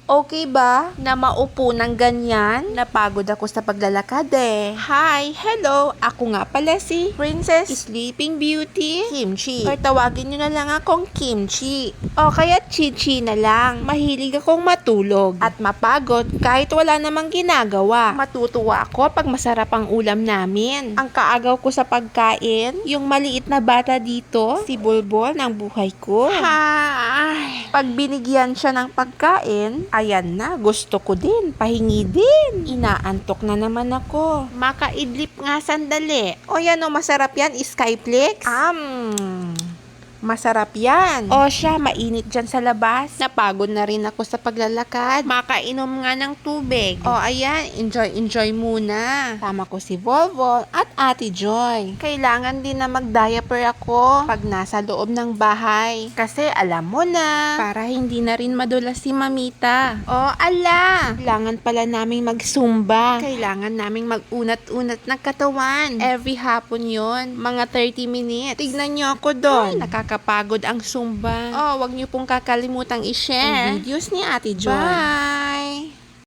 Okay ba na maupo ng ganyan? Napagod ako sa paglalakad eh. Hi, hello. Ako nga pala si Princess Sleeping Beauty Kimchi. Or tawagin nyo na lang akong Kimchi. O kaya Chichi na lang. Mahilig akong matulog at mapagod kahit wala namang ginagawa. Matutuwa ako pag masarap ang ulam namin. Ang kaagaw ko sa pagkain, yung maliit na bata dito, si Bulbul ng buhay ko. Hi! Pag binigyan siya ng pagkain, ayan na, gusto ko din, pahingi din. Inaantok na naman ako. Makaidlip nga sandali. O yan o, masarap yan, Skyflex. Masarap yan. O siya, mainit dyan sa labas. Napagod na rin ako sa paglalakad. Makainom nga ng tubig. O ayan, enjoy muna. Tama ko si Volvo at Ate Joy. Kailangan din na mag-diaper ako pag nasa loob ng bahay. Kasi alam mo na, para hindi na rin madulas si Mamita. O ala, kailangan pala naming mag-zumba. Kailangan naming mag-unat-unat ng katawan. Every hapon yon, mga 30 minutes. Tignan niyo ako doon. Nakakapagod ang Zumba. Oh, wag niyo pong kakalimutang i-share ang videos ni Ate Joy. Bye!